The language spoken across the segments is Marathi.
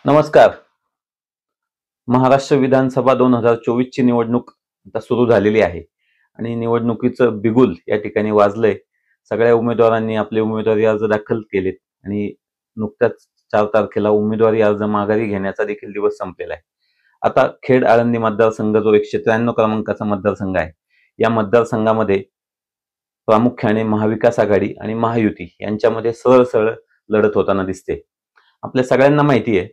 नमस्कार. महाराष्ट्र विधानसभा 2024 ची निवडणूक आता सुरू झालेली आहे आणि निवडणुकीचं बिगुल या ठिकाणी वाजलंय. सगळ्या उमेदवारांनी आपले उमेदवारी अर्ज दाखल केलेत आणि नुकत्याच 4 तारखेला उमेदवारी अर्ज माघारी घेण्याचा देखील दिवस संपलेला आहे. आता खेड आळंदी मतदारसंघ जो 193 क्रमांकाचा मतदारसंघ आहे, या मतदारसंघामध्ये प्रामुख्याने महाविकास आघाडी आणि महायुती यांच्यामध्ये सरळ लढत होताना दिसते. आपल्या सगळ्यांना माहिती आहे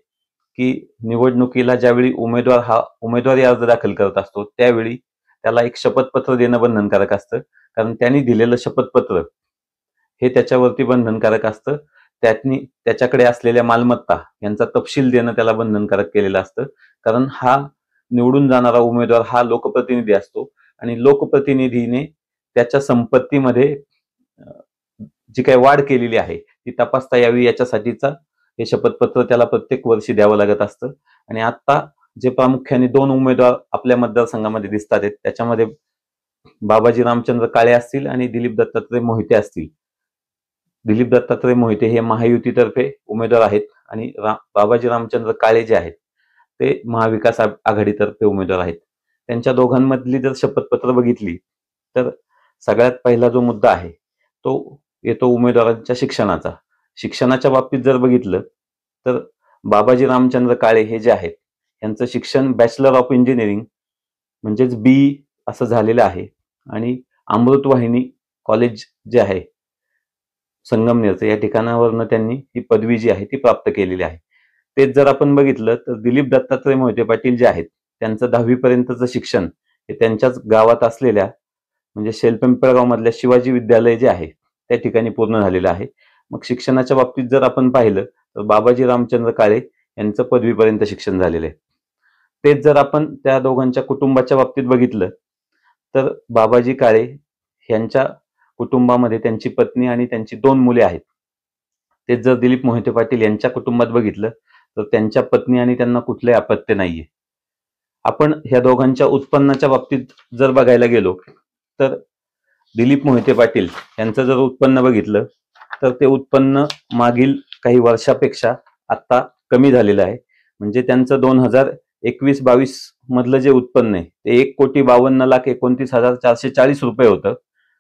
की निवडणुकीला ज्यावेळी उमेदवारी अर्ज दाखल करत असतो त्यावेळी त्याला एक शपथपत्र देणं बंधनकारक असतं. कारण त्यांनी दिलेलं शपथपत्र हे त्याच्यावरती बंधनकारक असतं. त्याच्याकडे असलेल्या मालमत्ता यांचा तपशील देणं त्याला बंधनकारक केलेलं असतं. कारण हा निवडून जाणारा उमेदवार हा लोकप्रतिनिधी असतो आणि लोकप्रतिनिधीने त्याच्या संपत्तीमध्ये जी काही वाढ केलेली आहे ती तपासता यावी याच्यासाठीचा हे शपथपत्र त्याला प्रत्येक वर्षी द्यावं लागत असतं. आणि आता जे प्रामुख्याने 2 उमेदवार आपल्या मतदारसंघामध्ये दिसतात आहेत त्याच्यामध्ये बाबाजी रामचंद्र काळे असतील आणि दिलीप दत्तात्रय मोहिते असतील. दिलीप दत्तात्रय मोहिते हे महायुतीतर्फे उमेदवार आहेत आणि बाबाजी रामचंद्र काळे जे आहेत ते महाविकास आघाडीतर्फे उमेदवार आहेत. त्यांच्या दोघांमधली जर शपथपत्र बघितली तर सगळ्यात पहिला जो मुद्दा आहे तो येतो उमेदवारांच्या शिक्षणाचा. शिक्षणाच्या बाबतीत जर बघितलं तर बाबाजी रामचंद्र काळे हे जे आहेत यांचं शिक्षण बॅचलर ऑफ इंजिनिअरिंग म्हणजेच BE असं झालेलं आहे आणि अमृतवाहिनी कॉलेज जे आहे संगमनेरचं या ठिकाणावरनं त्यांनी ही पदवी जी आहे ती प्राप्त केलेली आहे. तेच जर आपण बघितलं तर दिलीप दत्तात्रय मोहिते पाटील जे आहेत त्यांचं 10वी पर्यंतचं शिक्षण हे त्यांच्याच गावात असलेल्या म्हणजे शेलपिंपळगाव मधल्या शिवाजी विद्यालय जे आहे त्या ठिकाणी पूर्ण झालेलं आहे. मग शिक्षणाच्या बाबतीत जर आपण पाहिलं तर बाबाजी रामचंद्र काळे यांचं पदवीपर्यंत शिक्षण झालेलं आहे. तेच जर आपण त्या दोघांच्या कुटुंबाच्या बाबतीत बघितलं तर बाबाजी काळे यांच्या कुटुंबामध्ये त्यांची पत्नी आणि त्यांची 2 मुले आहेत. तेच जर दिलीप मोहिते पाटील यांच्या कुटुंबात बघितलं तर त्यांच्या पत्नी आणि त्यांना कुठलंही अपत्य नाहीये. आपण ह्या दोघांच्या उत्पन्नाच्या बाबतीत जर बघायला गेलो तर दिलीप मोहिते पाटील यांचं जर उत्पन्न बघितलं तर ते उत्पन्न मागील काही वर्षापेक्षा आता कमी झालेलं आहे. म्हणजे त्यांचं 2021-22 मधलं जे उत्पन्न आहे ते 1,52,29,440 रुपये होतं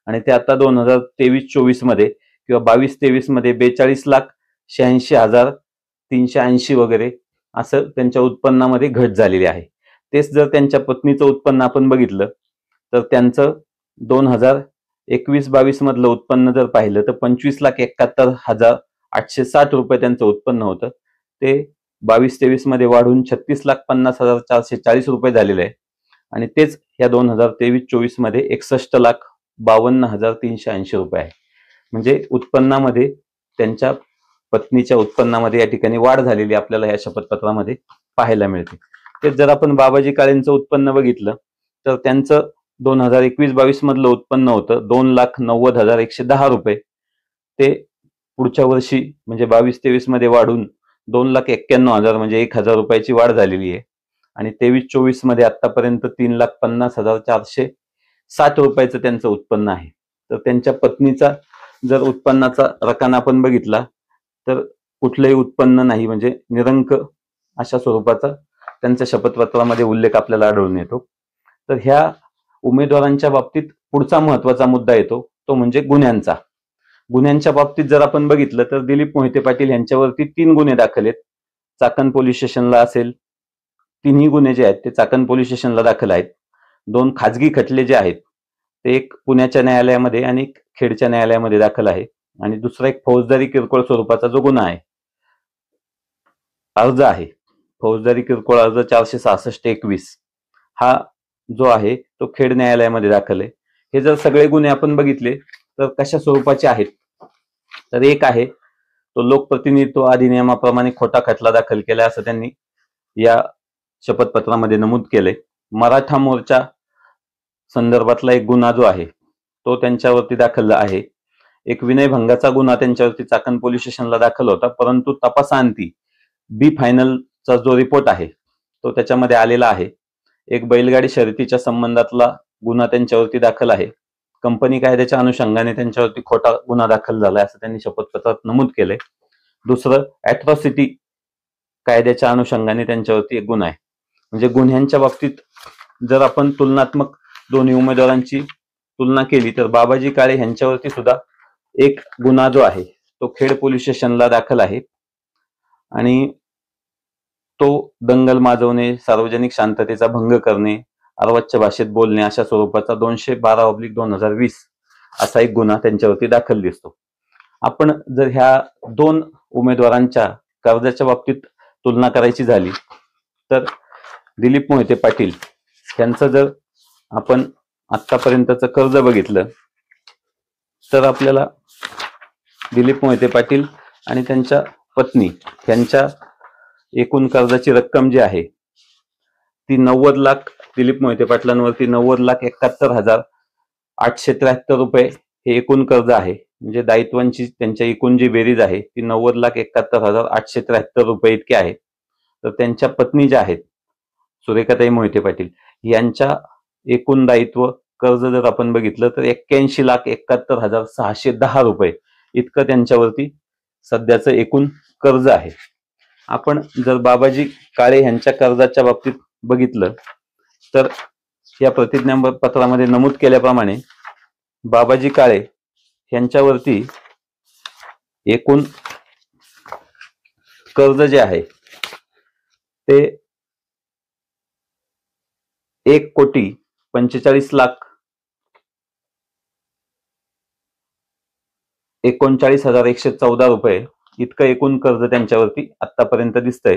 आणि ते आता 2023-24 मध्ये किंवा 22-23 मध्ये 42,86,380 वगैरे असं त्यांच्या उत्पन्नामध्ये घट झालेली आहे. तेच जर त्यांच्या पत्नीचं उत्पन्न आपण बघितलं तर त्यांचं 2021-22 मधलं उत्पन्न जर पाहिलं तर 25,71,860 रुपये त्यांचं उत्पन्न होतं. ते 22-23 मध्ये वाढून 36,50,440 रुपये झालेले आहे आणि तेच या 2023-24 मध्ये 61,52,380 रुपये आहे. म्हणजे उत्पन्नामध्ये त्यांच्या पत्नीच्या उत्पन्नामध्ये या ठिकाणी वाढ झालेली आपल्याला या शपथपत्रामध्ये पाहायला मिळते. तेच जर आपण बाबाजी काळेंचं उत्पन्न बघितलं तर त्यांचं 2021-22 मधलं उत्पन्न होतं 2,90,110 रुपये. ते पुढच्या वर्षी म्हणजे 22-23 मध्ये वाढून 2,91,000 म्हणजे 1,000 रुपयाची वाढ झालेली आहे आणि 23-24 मध्ये आतापर्यंत 3,50,460 रुपयाचं त्यांचं उत्पन्न आहे. तर त्यांच्या पत्नीचा जर उत्पन्नाचा रकाना आपण बघितला तर कुठलंही उत्पन्न नाही म्हणजे निरंक अशा स्वरूपाचा त्यांच्या शपथपत्रामध्ये उल्लेख आपल्याला आढळून येतो. तर ह्या उमेदवारांच्या बाबतीत पुढचा महत्वाचा मुद्दा येतो तो म्हणजे गुन्ह्यांचा. गुन्ह्यांच्या बाबतीत जर आपण बघितलं तर दिलीप मोहिते पाटील यांच्यावरती 3 गुन्हे दाखल आहेत. चाकण पोलीस स्टेशनला असेल, 3ही गुन्हे जे आहेत ते चाकण पोलीस स्टेशनला दाखल आहेत. 2 खाजगी खटले जे आहेत ते एक पुण्याच्या न्यायालयामध्ये आणि एक खेडच्या न्यायालयामध्ये दाखल आहे आणि दुसरा एक फौजदारी किरकोळ स्वरूपाचा जो गुन्हा आहे अर्ज आहे फौजदारी किरकोळ अर्ज 466/21 हा जो आहे तो खेड न्यायालयामध्ये दाखल आहे. हे जर सगळे गुन्हे आपण बघितले तर कशा स्वरूपाचे आहेत तर एक आहे तो लोकप्रतिनिधित्व अधिनियमाप्रमाणे खोटा खटला दाखल केला असं त्यांनी या शपथपत्रामध्ये नमूद केलंय. मराठा मोर्चा संदर्भातला एक गुन्हा जो आहे तो त्यांच्यावरती दाखल आहे. एक विनयभंगाचा गुन्हा त्यांच्यावरती चाकण पोलीस स्टेशनला दाखल होता, परंतु तपासांती B फायनलचा जो रिपोर्ट आहे तो त्याच्यामध्ये आलेला आहे. एक बैलगाडी शर्यतीच्या संबंधातला गुन्हा त्यांच्यावरती दाखल आहे. कंपनी कायद्याच्या अनुषंगाने त्यांच्यावरती खोटा गुन्हा दाखल झालाय असं त्यांनी शपथपत्रात नमूद केलंय. दुसरं ॲट्रॉसिटी कायद्याच्या अनुषंगाने त्यांच्यावरती एक गुन्हा आहे. म्हणजे गुन्ह्यांच्या बाबतीत जर आपण तुलनात्मक दोन्ही उमेदवारांची तुलना केली तर बाबाजी काळे यांच्यावरती सुद्धा एक गुन्हा जो आहे तो खेड पोलीस स्टेशनला दाखल आहे आणि तो दंगल माजवणे, सार्वजनिक शांततेचा भंग करणे, अर्वाच्य भाषेत बोलणे अशा स्वरूपाचा 212/2020 असा एक गुन्हा त्यांच्यावरती दाखल दिसतो. आपण जर ह्या दोन उमेदवारांच्या कर्जाच्या बाबतीत तुलना करायची झाली तर दिलीप मोहिते पाटील यांचं जर आपण आतापर्यंतचं कर्ज बघितलं तर आपल्याला दिलीप मोहिते पाटील आणि त्यांच्या पत्नी यांच्या एकूण कर्जाची रक्कम जी आहे ती 90 लाख दिलीप मोहिते पाटलांवरती 90,71,873 रुपये हे एकूण कर्ज आहे. म्हणजे दायित्वांची त्यांच्या एकूण जी बेरीज आहे ती 90,71,873 रुपये इतकी आहे. तर त्यांच्या पत्नी ज्या आहेत सुरेखाताई मोहिते पाटील यांच्या एकूण दायित्व कर्ज जर आपण बघितलं तर 81,71,610 रुपये इतकं त्यांच्यावरती सध्याचं एकूण कर्ज आहे. आपण जर बाबाजी काळे यांच्या कर्जाच्या बाबतीत बघितलं तर या प्रतिज्ञापत्रामध्ये नमूद केल्याप्रमाणे बाबाजी काळे यांच्यावरती एकूण कर्ज जे आहे ते 1,45,39,114 रुपये इतकं एकूण कर्ज त्यांच्यावरती आतापर्यंत दिसतंय.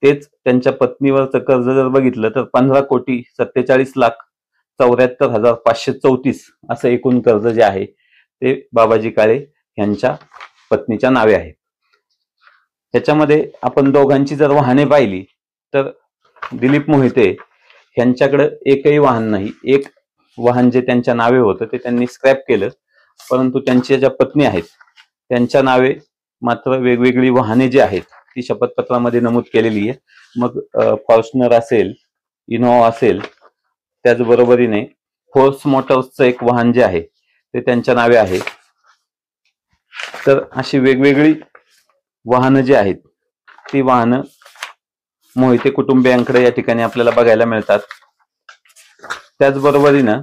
तेच त्यांच्या पत्नीवरचं कर्ज जर बघितलं तर 15,47,74,534 असं एकूण कर्ज जे आहे ते बाबाजी काळे यांच्या पत्नीच्या नावे आहे. त्याच्यामध्ये आपण दोघांची जर वाहने पाहिली तर दिलीप मोहिते यांच्याकडे एकही वाहन नाही. एक वाहन जे त्यांच्या नावे होतं ते त्यांनी स्क्रॅप केलं, परंतु त्यांच्या ज्या पत्नी आहेत त्यांच्या नावे मात्र वेगवेगळी वाहने जी आहेत ती शपथपत्रामध्ये नमूद केलेली आहे. मग फॉर्च्युनर असेल, इनोव्हा असेल, त्याचबरोबरीने फोर्स मोटर्सचं एक वाहन जे आहे ते त्यांच्या नावे आहे. तर अशी वेगवेगळी वाहनं जी आहेत ती वाहनं मोहिते कुटुंबियांकडे या ठिकाणी आपल्याला बघायला मिळतात. त्याचबरोबरीनं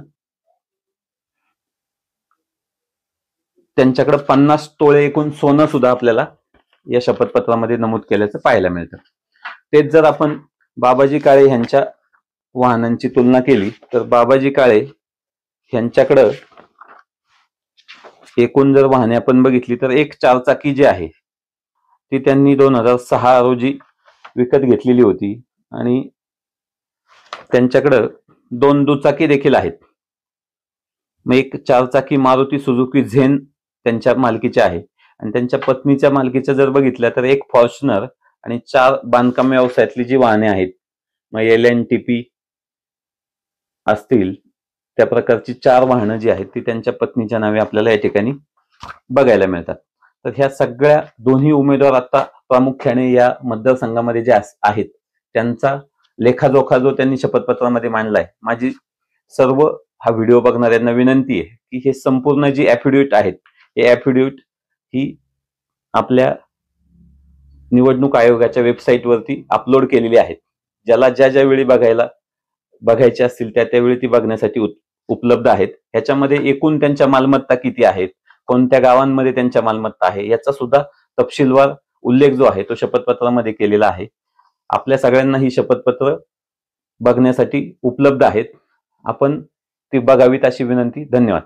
त्यांच्याकडे 50 तोळे एकूण सोनं सुद्धा आपल्याला या शपथपत्रामध्ये नमूद केल्याचं पाहायला मिळतं. तेच जर आपण बाबाजी काळे यांच्या वाहनांची तुलना केली तर बाबाजी काळे यांच्याकडं एकूण जर वाहने आपण बघितली तर एक चारचाकी जी आहे ती त्यांनी 2006 रोजी विकत घेतलेली होती आणि त्यांच्याकडं 2 दुचाकी देखील आहेत. मग एक चारचाकी मारुती सुझुकी झेन त्यांच्या मालकीचे आहे आणि त्यांच्या पत्नीच्या मालकीच्या जर बघितल्या तर एक फॉर्च्युनर आणि 4 बांधकाम व्यवसायातली जी वाहने आहेत मग LNTP असतील त्या प्रकारची 4 वाहनं जी आहेत ती त्यांच्या पत्नीच्या नावे आपल्याला या ठिकाणी बघायला मिळतात. तर ह्या सगळ्या दोन्ही उमेदवार आता प्रामुख्याने या मतदारसंघामध्ये जे आहेत त्यांचा लेखाजोखा जो त्यांनी शपथपत्रामध्ये मांडलाय. माझी सर्व हा व्हिडिओ बघणाऱ्यांना विनंती आहे की हे संपूर्ण जी ऍफिडेव्हिट आहेत हे ऍफिडेव्हिट ही आपल्या निवडणूक आयोगाच्या वेबसाईटवरती अपलोड केलेली आहेत. ज्याला ज्या वेळी बघायचे असतील त्यावेळी ती बघण्यासाठी उपलब्ध आहेत. ह्याच्यामध्ये एकूण त्यांच्या मालमत्ता किती आहेत, कोणत्या गावांमध्ये त्यांच्या मालमत्ता आहे याचा सुद्धा तपशीलवार उल्लेख जो आहे तो शपथपत्रामध्ये केलेला आहे. आपल्या सगळ्यांना ही शपथपत्र बघण्यासाठी उपलब्ध आहेत. आपण ती बघावीत अशी विनंती. धन्यवाद.